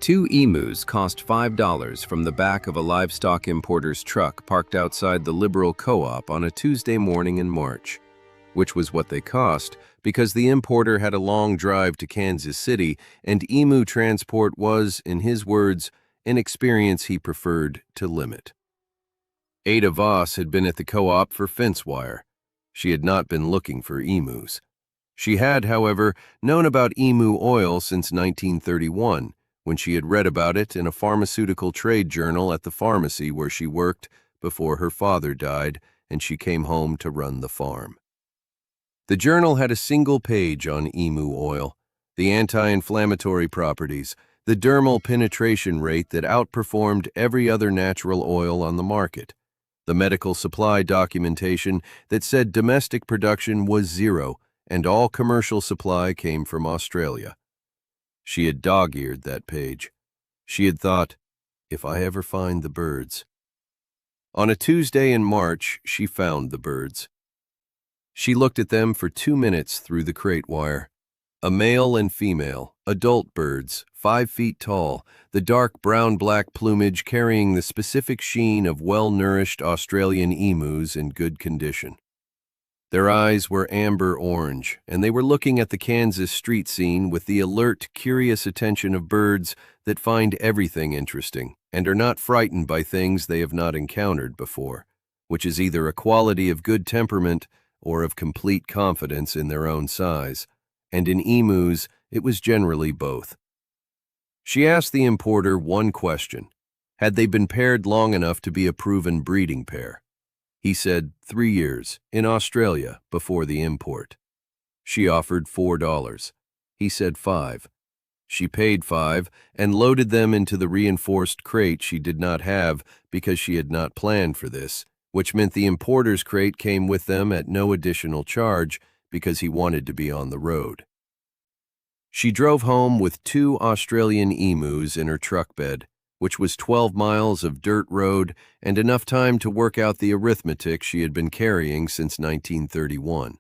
Two emus cost $5 from the back of a livestock importer's truck parked outside the Liberal Co-op on a Tuesday morning in March, which was what they cost because the importer had a long drive to Kansas City and emu transport was, in his words, an experience he preferred to limit. Ada Voss had been at the co-op for fence wire. She had not been looking for emus. She had, however, known about emu oil since 1931, when she had read about it in a pharmaceutical trade journal at the pharmacy where she worked before her father died and she came home to run the farm. The journal had a single page on emu oil, the anti-inflammatory properties, the dermal penetration rate that outperformed every other natural oil on the market, the medical supply documentation that said domestic production was zero and all commercial supply came from Australia. She had dog-eared that page. She had thought, if I ever find the birds. On a Tuesday in March, she found the birds. She looked at them for 2 minutes through the crate wire. A male and female, adult birds, 5 feet tall, the dark brown-black plumage carrying the specific sheen of well-nourished Australian emus in good condition. Their eyes were amber-orange, and they were looking at the Kansas street scene with the alert, curious attention of birds that find everything interesting and are not frightened by things they have not encountered before, which is either a quality of good temperament or of complete confidence in their own size, and in emus it was generally both. She asked the importer one question: had they been paired long enough to be a proven breeding pair? He said 3 years, in Australia, before the import. She offered $4. He said $5. She paid $5 and loaded them into the reinforced crate she did not have because she had not planned for this, which meant the importer's crate came with them at no additional charge because he wanted to be on the road. She drove home with 2 Australian emus in her truck bed, which was 12 miles of dirt road and enough time to work out the arithmetic she had been carrying since 1931.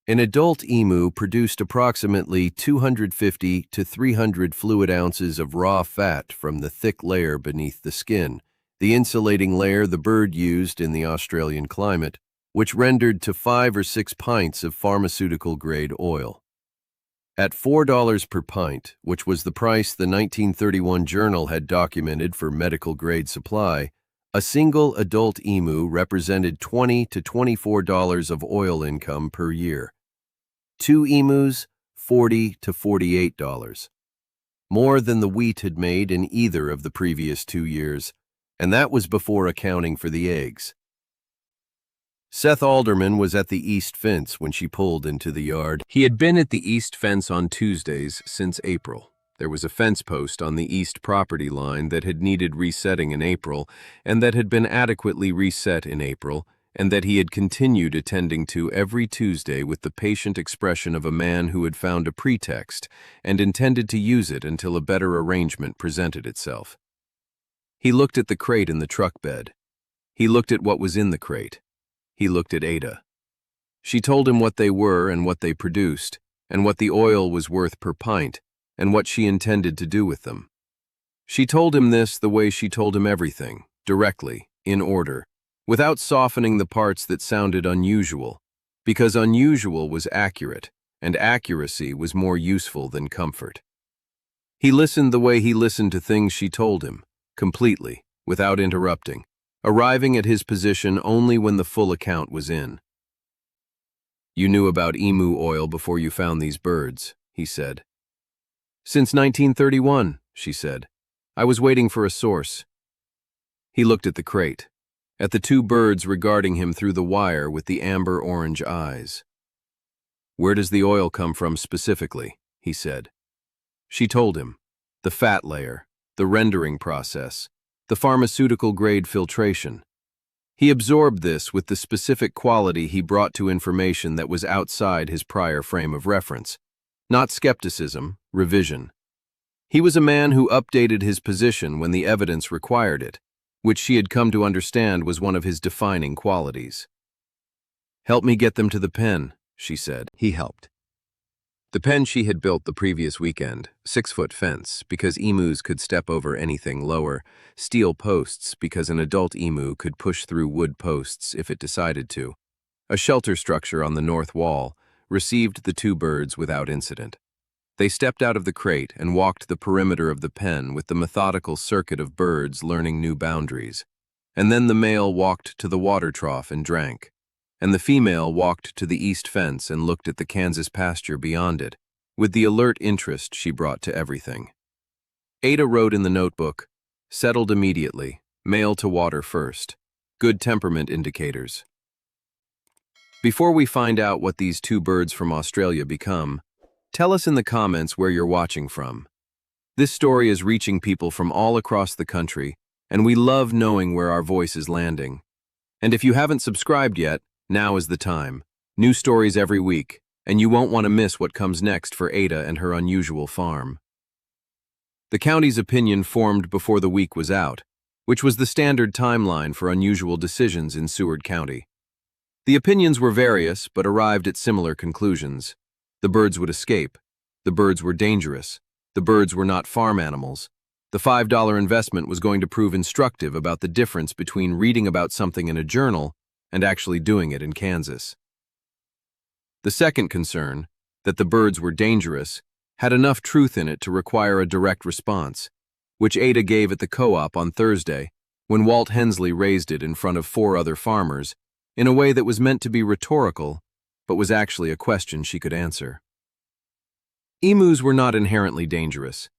An adult emu produced approximately 250 to 300 fluid ounces of raw fat from the thick layer beneath the skin, the insulating layer the bird used in the Australian climate, which rendered to 5 or 6 pints of pharmaceutical-grade oil. At $4 per pint, which was the price the 1931 journal had documented for medical-grade supply, a single adult emu represented $20 to $24 of oil income per year. 2 emus, $40 to $48. More than the wheat had made in either of the previous 2 years, and that was before accounting for the eggs. Seth Alderman was at the east fence when she pulled into the yard. He had been at the east fence on Tuesdays since April. There was a fence post on the east property line that had needed resetting in April, and that had been adequately reset in April, and that he had continued attending to every Tuesday with the patient expression of a man who had found a pretext and intended to use it until a better arrangement presented itself. He looked at the crate in the truck bed. He looked at what was in the crate. He looked at Ada. She told him what they were and what they produced, and what the oil was worth per pint, and what she intended to do with them. She told him this the way she told him everything, directly, in order, without softening the parts that sounded unusual, because unusual was accurate, and accuracy was more useful than comfort. He listened the way he listened to things she told him, completely, without interrupting, arriving at his position only when the full account was in. "You knew about emu oil before you found these birds," he said. "Since 1931, she said. "I was waiting for a source." He looked at the crate, at the 2 birds regarding him through the wire with the amber-orange eyes. "Where does the oil come from specifically?" he said. She told him. The fat layer, the rendering process, the pharmaceutical-grade filtration. He absorbed this with the specific quality he brought to information that was outside his prior frame of reference. Not skepticism, revision. He was a man who updated his position when the evidence required it, which she had come to understand was one of his defining qualities. "Help me get them to the pen," she said. He helped. The pen she had built the previous weekend, 6-foot fence because emus could step over anything lower, steel posts because an adult emu could push through wood posts if it decided to, a shelter structure on the north wall, received the two birds without incident. They stepped out of the crate and walked the perimeter of the pen with the methodical circuit of birds learning new boundaries. And then the male walked to the water trough and drank, and the female walked to the east fence and looked at the Kansas pasture beyond it, with the alert interest she brought to everything. Ada wrote in the notebook, "Settled immediately, male to water first. Good temperament indicators." Before we find out what these two birds from Australia become, tell us in the comments where you're watching from. This story is reaching people from all across the country, and we love knowing where our voice is landing. And if you haven't subscribed yet, now is the time. New stories every week, and you won't want to miss what comes next for Ada and her unusual farm. The county's opinion formed before the week was out, which was the standard timeline for unusual decisions in Seward County. The opinions were various, but arrived at similar conclusions. The birds would escape. The birds were dangerous. The birds were not farm animals. The $5 investment was going to prove instructive about the difference between reading about something in a journal and actually doing it in Kansas. The second concern, that the birds were dangerous, had enough truth in it to require a direct response, which Ada gave at the co-op on Thursday when Walt Hensley raised it in front of 4 other farmers in a way that was meant to be rhetorical, but was actually a question she could answer. Emus were not inherently dangerous.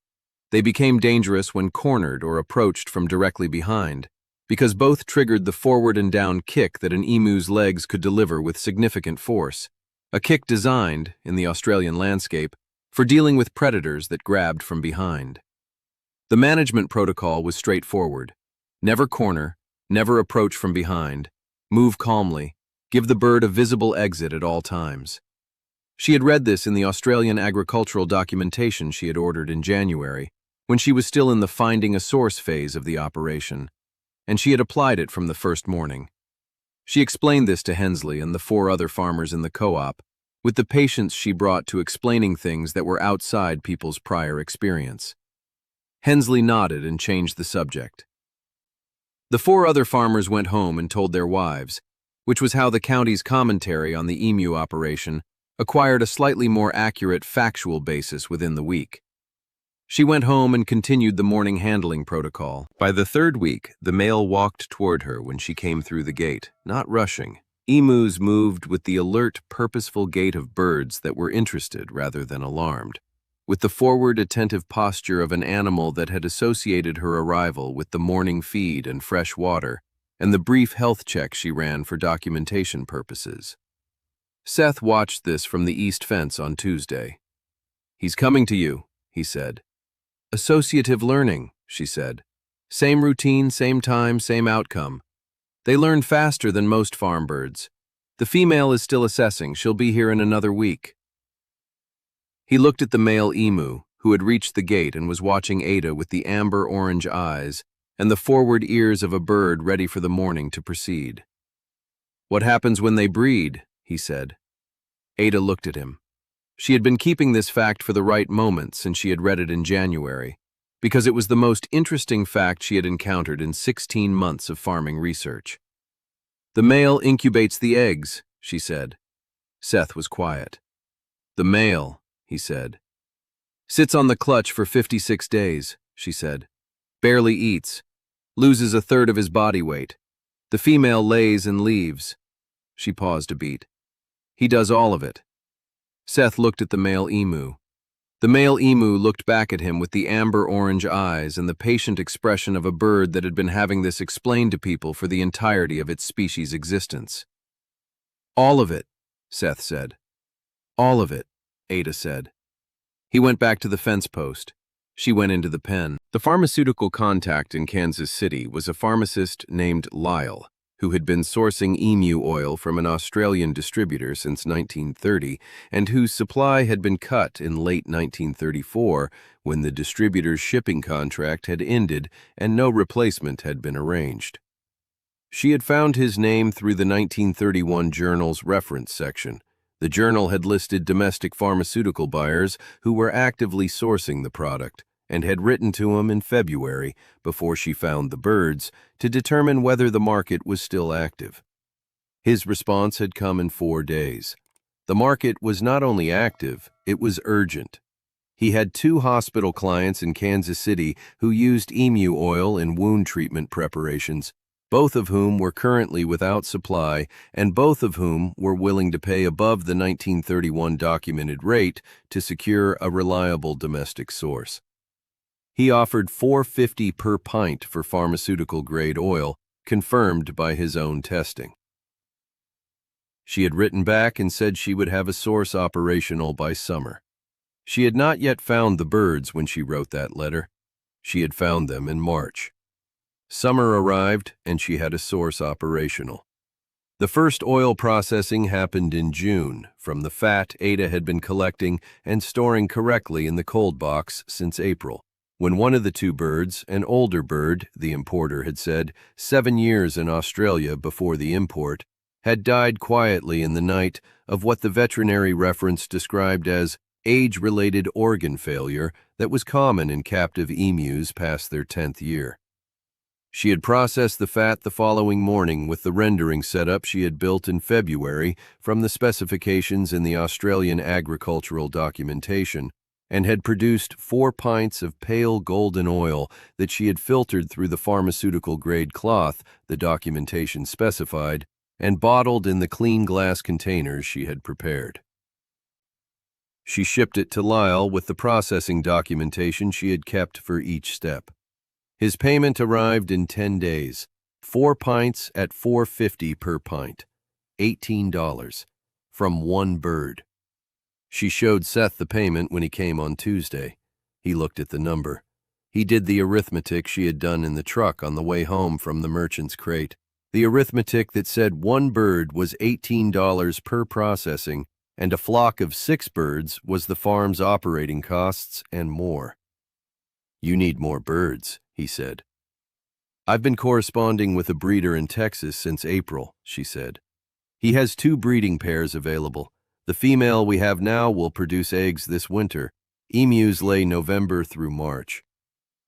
They became dangerous when cornered or approached from directly behind, because both triggered the forward and down kick that an emu's legs could deliver with significant force, a kick designed, in the Australian landscape, for dealing with predators that grabbed from behind. The management protocol was straightforward. Never corner, never approach from behind, move calmly, give the bird a visible exit at all times. She had read this in the Australian agricultural documentation she had ordered in January, when she was still in the finding a source phase of the operation, and she had applied it from the first morning. She explained this to Hensley and the 4 other farmers in the co-op, with the patience she brought to explaining things that were outside people's prior experience. Hensley nodded and changed the subject. The 4 other farmers went home and told their wives, which was how the county's commentary on the emu operation acquired a slightly more accurate factual basis within the week. She went home and continued the morning handling protocol. By the 3rd week, the male walked toward her when she came through the gate, not rushing. Emus moved with the alert, purposeful gait of birds that were interested rather than alarmed, with the forward, attentive posture of an animal that had associated her arrival with the morning feed and fresh water, and the brief health check she ran for documentation purposes. Seth watched this from the east fence on Tuesday. "He's coming to you," he said. "Associative learning," she said. "Same routine, same time, same outcome. They learn faster than most farm birds. The female is still assessing. She'll be here in another week." He looked at the male emu, who had reached the gate and was watching Ada with the amber-orange eyes and the forward ears of a bird ready for the morning to proceed. "What happens when they breed?" he said. Ada looked at him. She had been keeping this fact for the right moment since she had read it in January, because it was the most interesting fact she had encountered in 16 months of farming research. "The male incubates the eggs," she said. Seth was quiet. "The male," he said. "Sits on the clutch for 56 days, she said. "Barely eats. Loses a third of his body weight. The female lays and leaves." She paused a beat. "He does all of it." Seth looked at the male emu. The male emu looked back at him with the amber-orange eyes and the patient expression of a bird that had been having this explained to people for the entirety of its species' existence. "All of it," Seth said. "All of it," Ada said. He went back to the fence post. She went into the pen. The pharmaceutical contact in Kansas City was a pharmacist named Lyle, who had been sourcing emu oil from an Australian distributor since 1930 and whose supply had been cut in late 1934 when the distributor's shipping contract had ended and no replacement had been arranged. She had found his name through the 1931 journal's reference section, The journal had listed domestic pharmaceutical buyers who were actively sourcing the product and had written to him in February, before she found the birds, to determine whether the market was still active. His response had come in 4 days. The market was not only active, it was urgent. He had 2 hospital clients in Kansas City who used emu oil in wound treatment preparations, both of whom were currently without supply and both of whom were willing to pay above the 1931 documented rate to secure a reliable domestic source. He offered $4.50 per pint for pharmaceutical-grade oil, confirmed by his own testing. She had written back and said she would have a source operational by summer. She had not yet found the birds when she wrote that letter. She had found them in March. Summer arrived, and she had a source operational. The first oil processing happened in June from the fat Ada had been collecting and storing correctly in the cold box since April, when one of the 2 birds, an older bird, the importer had said, 7 years in Australia before the import, had died quietly in the night of what the veterinary reference described as age-related organ failure that was common in captive emus past their 10th year. She had processed the fat the following morning with the rendering setup she had built in February from the specifications in the Australian agricultural documentation, and had produced 4 pints of pale golden oil that she had filtered through the pharmaceutical-grade cloth the documentation specified and bottled in the clean glass containers she had prepared. She shipped it to Lyle with the processing documentation she had kept for each step. His payment arrived in 10 days, 4 pints at $4.50 per pint, $18, from 1 bird. She showed Seth the payment when he came on Tuesday. He looked at the number. He did the arithmetic she had done in the truck on the way home from the merchant's crate, the arithmetic that said 1 bird was $18 per processing, and a flock of 6 birds was the farm's operating costs and more. "You need more birds," he said. "I've been corresponding with a breeder in Texas since April," she said. "He has 2 breeding pairs available. The female we have now will produce eggs this winter. Emus lay November through March.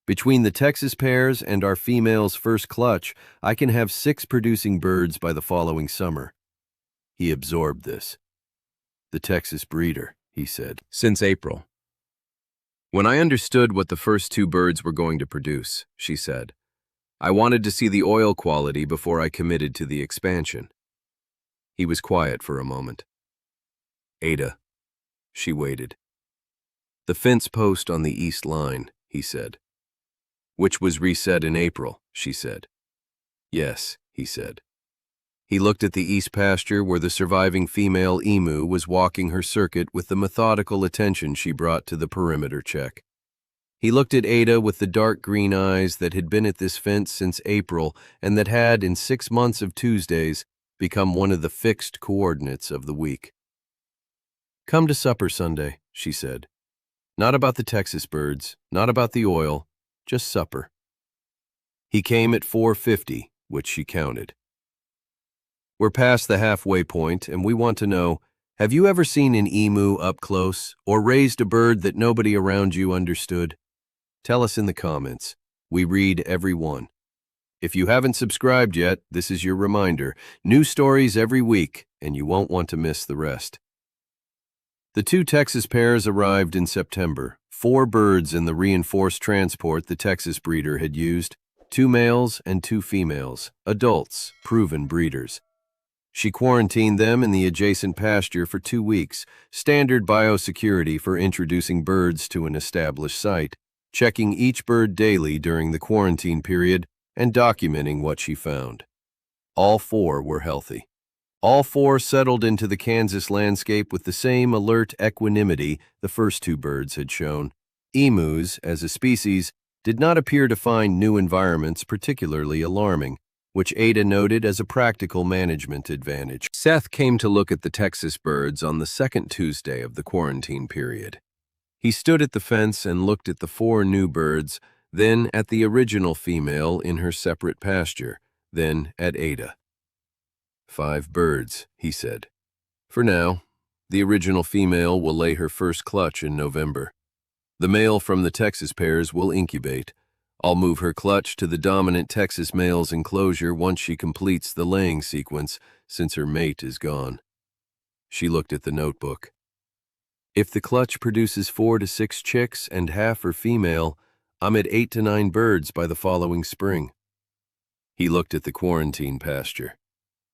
Between the Texas pairs and our female's first clutch, I can have 6 producing birds by the following summer." He absorbed this. "The Texas breeder," he said. "Since April." "When I understood what the first 2 birds were going to produce," she said, "I wanted to see the oil quality before I committed to the expansion." He was quiet for a moment. "Ada." She waited. "The fence post on the east line," he said. "Which was reset in April," she said. "Yes," he said. He looked at the east pasture where the surviving female emu was walking her circuit with the methodical attention she brought to the perimeter check. He looked at Ada with the dark green eyes that had been at this fence since April and that had, in 6 months of Tuesdays, become one of the fixed coordinates of the week. "Come to supper Sunday," she said. "Not about the Texas birds, not about the oil, just supper." He came at 4:50, which she counted. "We're past the halfway point, and we want to know, have you ever seen an emu up close, or raised a bird that nobody around you understood? Tell us in the comments. We read every one. If you haven't subscribed yet, this is your reminder. New stories every week, and you won't want to miss the rest." The 2 Texas pairs arrived in September, 4 birds in the reinforced transport the Texas breeder had used, 2 males and 2 females, adults, proven breeders. She quarantined them in the adjacent pasture for 2 weeks, standard biosecurity for introducing birds to an established site, checking each bird daily during the quarantine period and documenting what she found. All 4 were healthy. All 4 settled into the Kansas landscape with the same alert equanimity the first 2 birds had shown. Emus, as a species, did not appear to find new environments particularly alarming, which Ada noted as a practical management advantage. Seth came to look at the Texas birds on the 2nd Tuesday of the quarantine period. He stood at the fence and looked at the 4 new birds, then at the original female in her separate pasture, then at Ada. "5 birds," he said. "For now. The original female will lay her first clutch in November. The male from the Texas pairs will incubate. I'll move her clutch to the dominant Texas male's enclosure once she completes the laying sequence, since her mate is gone. She looked at the notebook. If the clutch produces 4 to 6 chicks and half are female, I'm at 8 to 9 birds by the following spring. He looked at the quarantine pasture.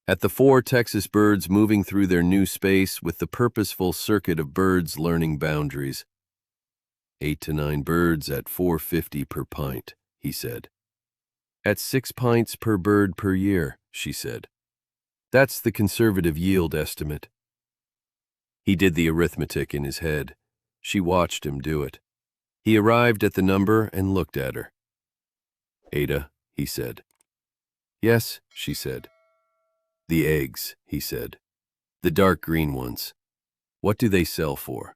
At the 4 Texas birds moving through their new space with the purposeful circuit of birds learning boundaries. 8 to 9 birds at $4.50 per pint, he said. At 6 pints per bird per year, she said. That's the conservative yield estimate. He did the arithmetic in his head. She watched him do it. He arrived at the number and looked at her. Ada, he said. Yes, she said. The eggs, he said. The dark green ones. What do they sell for?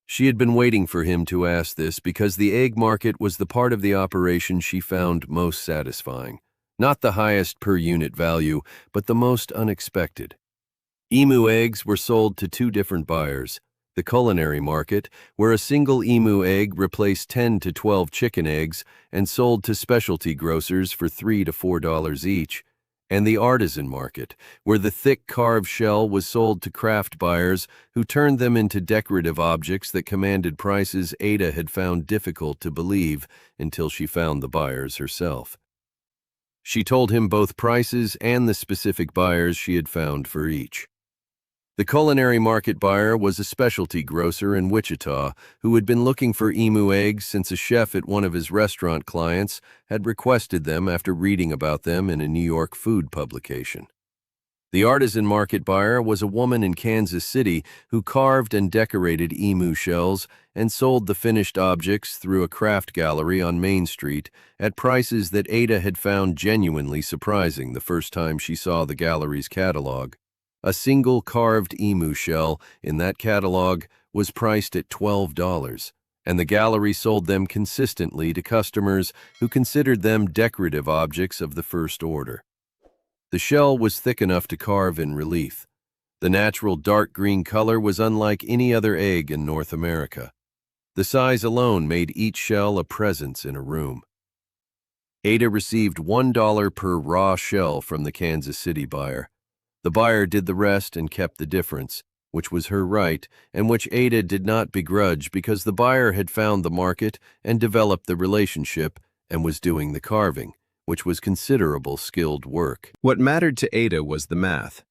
She had been waiting for him to ask this because the egg market was the part of the operation she found most satisfying. Not the highest per unit value, but the most unexpected. Emu eggs were sold to 2 different buyers. The culinary market, where a single emu egg replaced 10 to 12 chicken eggs and sold to specialty grocers for $3 to $4 each, and the artisan market, where the thick carved shell was sold to craft buyers who turned them into decorative objects that commanded prices Ada had found difficult to believe until she found the buyers herself. She told him both prices and the specific buyers she had found for each. The culinary market buyer was a specialty grocer in Wichita who had been looking for emu eggs since a chef at one of his restaurant clients had requested them after reading about them in a New York food publication. The artisan market buyer was a woman in Kansas City who carved and decorated emu shells and sold the finished objects through a craft gallery on Main Street at prices that Ada had found genuinely surprising the first time she saw the gallery's catalog. A single carved emu shell in that catalog was priced at $12, and the gallery sold them consistently to customers who considered them decorative objects of the first order. The shell was thick enough to carve in relief. The natural dark green color was unlike any other egg in North America. The size alone made each shell a presence in a room. Ada received $1 per raw shell from the Kansas City buyer. The buyer did the rest and kept the difference, which was her right, and which Ada did not begrudge because the buyer had found the market and developed the relationship and was doing the carving, which was considerable skilled work. What mattered to Ada was the math.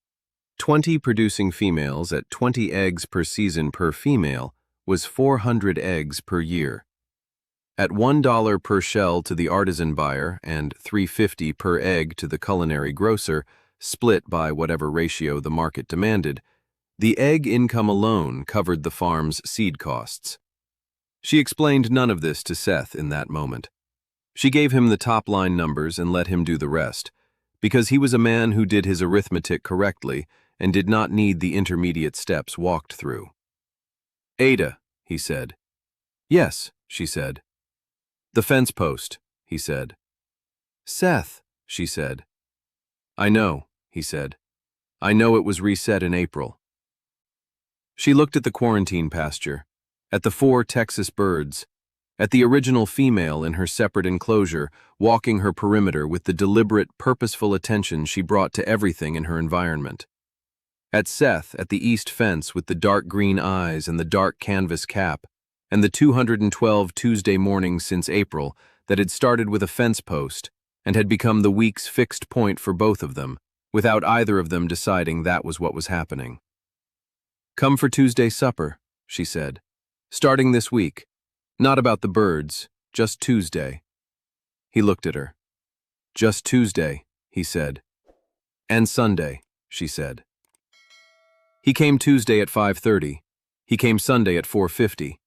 20 producing females at 20 eggs per season per female was 400 eggs per year. At $1 per shell to the artisan buyer and $3.50 per egg to the culinary grocer, split by whatever ratio the market demanded, the egg income alone covered the farm's seed costs. She explained none of this to Seth in that moment. She gave him the top-line numbers and let him do the rest, because he was a man who did his arithmetic correctly and did not need the intermediate steps walked through. Ada, he said. Yes, she said. The fence post, he said. Seth, she said. I know, he said. I know it was reset in April. She looked at the quarantine pasture, at the 4 Texas birds, at the original female in her separate enclosure, walking her perimeter with the deliberate, purposeful attention she brought to everything in her environment. At Seth at the east fence with the dark green eyes and the dark canvas cap, and the 212 Tuesday mornings since April that had started with a fence post and had become the week's fixed point for both of them, without either of them deciding that was what was happening. Come for Tuesday supper, she said. Starting this week. Not about the birds, just Tuesday. He looked at her. Just Tuesday, he said. And Sunday, she said. He came Tuesday at 5:30. He came Sunday at 4:50.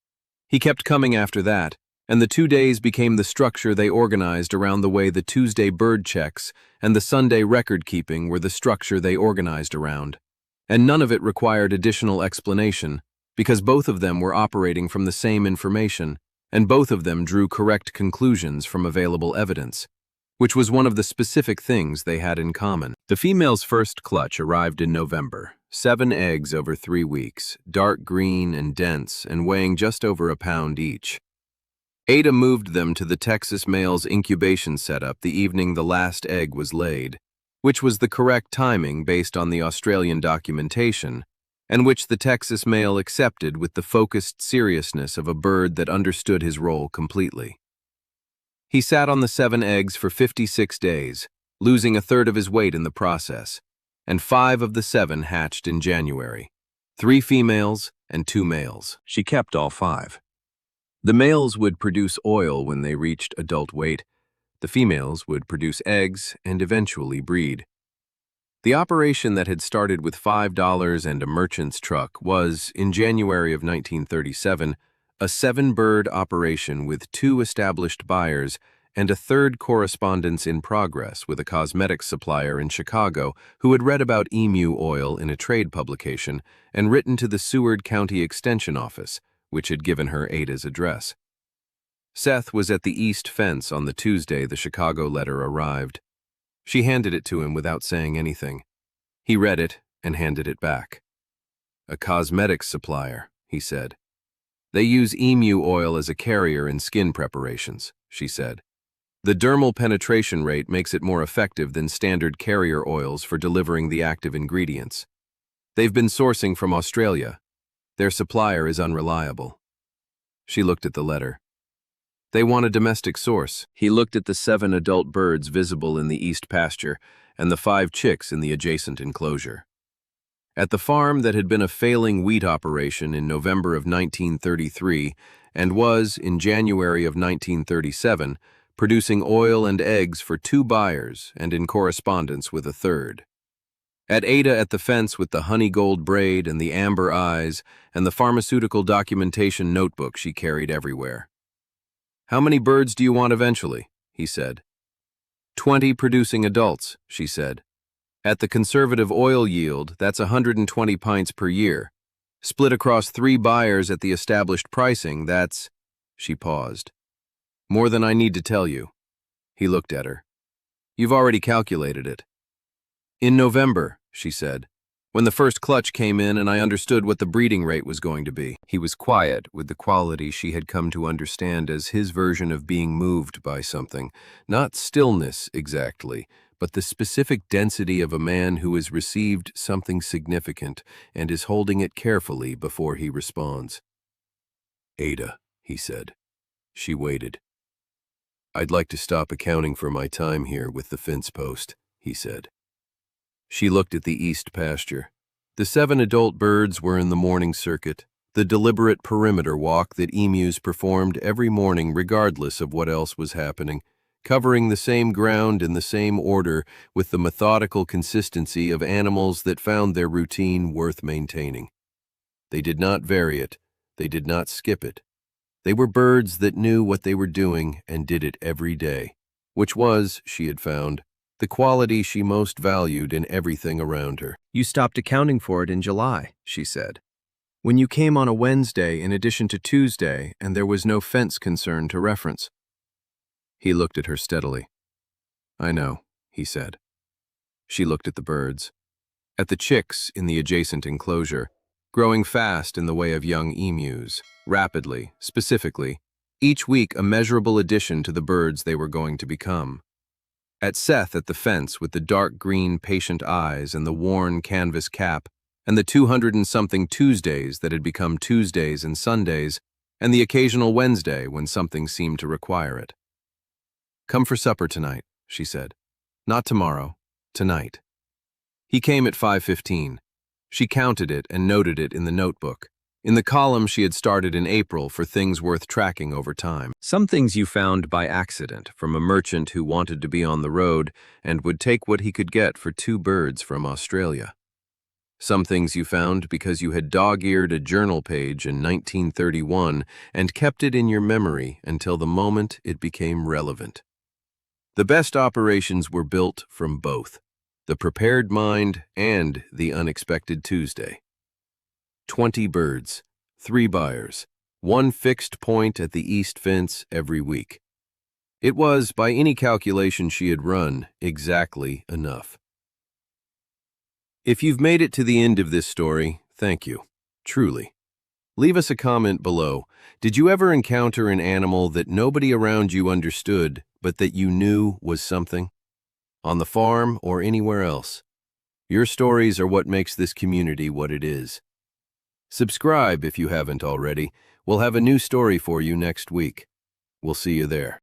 He kept coming after that, and the 2 days became the structure they organized around the way the Tuesday bird checks and the Sunday record-keeping were the structure they organized around. And none of it required additional explanation, because both of them were operating from the same information, and both of them drew correct conclusions from available evidence, which was one of the specific things they had in common. The female's first clutch arrived in November, 7 eggs over 3 weeks, dark green and dense and weighing just over a pound each. Ada moved them to the Texas male's incubation setup the evening the last egg was laid, which was the correct timing based on the Australian documentation, and which the Texas male accepted with the focused seriousness of a bird that understood his role completely. He sat on the 7 eggs for 56 days, losing a third of his weight in the process, and 5 of the 7 hatched in January, 3 females and 2 males. She kept all 5. The males would produce oil when they reached adult weight. The females would produce eggs and eventually breed. The operation that had started with $5 and a merchant's truck was, in January of 1937, a 7-bird operation with 2 established buyers and a third correspondence in progress with a cosmetics supplier in Chicago who had read about emu oil in a trade publication and written to the Seward County Extension Office, which had given her Ada's address. Seth was at the east fence on the Tuesday the Chicago letter arrived. She handed it to him without saying anything. He read it and handed it back. "A cosmetics supplier," he said. "They use emu oil as a carrier in skin preparations," she said. "The dermal penetration rate makes it more effective than standard carrier oils for delivering the active ingredients. They've been sourcing from Australia. Their supplier is unreliable." She looked at the letter. "They want a domestic source." He looked at the 7 adult birds visible in the east pasture and the 5 chicks in the adjacent enclosure. At the farm that had been a failing wheat operation in November of 1933 and was, in January of 1937, producing oil and eggs for 2 buyers and in correspondence with a third. At Ada at the fence with the honey gold braid and the amber eyes and the pharmaceutical documentation notebook she carried everywhere. "How many birds do you want eventually?" he said. 20 producing adults, she said. "At the conservative oil yield, that's 120 pints per year. Split across 3 buyers at the established pricing, that's—" She paused. "More than I need to tell you." He looked at her. "You've already calculated it." "In November," she said, "when the first clutch came in and I understood what the breeding rate was going to be." He was quiet, with the quality she had come to understand as his version of being moved by something. Not stillness, exactly, but the specific density of a man who has received something significant and is holding it carefully before he responds. "Ada," he said. She waited. "I'd like to stop accounting for my time here with the fence post," he said. She looked at the east pasture. The 7 adult birds were in the morning circuit, the deliberate perimeter walk that emus performed every morning regardless of what else was happening, covering the same ground in the same order with the methodical consistency of animals that found their routine worth maintaining. They did not vary it. They did not skip it. They were birds that knew what they were doing and did it every day, which was, she had found, the quality she most valued in everything around her. "You stopped accounting for it in July," she said. "When you came on a Wednesday in addition to Tuesday and there was no fence concern to reference." He looked at her steadily. "I know," he said. She looked at the birds. At the chicks in the adjacent enclosure, growing fast in the way of young emus, rapidly, specifically, each week a measurable addition to the birds they were going to become. At Seth at the fence with the dark green patient eyes and the worn canvas cap, and the 200-and-something Tuesdays that had become Tuesdays and Sundays, and the occasional Wednesday when something seemed to require it. "Come for supper tonight," she said. "Not tomorrow, tonight." He came at 5:15. She counted it and noted it in the notebook, in the column she had started in April for things worth tracking over time. Some things you found by accident from a merchant who wanted to be on the road and would take what he could get for 2 birds from Australia. Some things you found because you had dog-eared a journal page in 1931 and kept it in your memory until the moment it became relevant. The best operations were built from both, the prepared mind and the unexpected Tuesday. 20 birds, 3 buyers, 1 fixed point at the east fence every week. It was, by any calculation she had run, exactly enough. If you've made it to the end of this story, thank you. Truly. Leave us a comment below. Did you ever encounter an animal that nobody around you understood, but that you knew was something? On the farm or anywhere else? Your stories are what makes this community what it is. Subscribe if you haven't already. We'll have a new story for you next week. We'll see you there.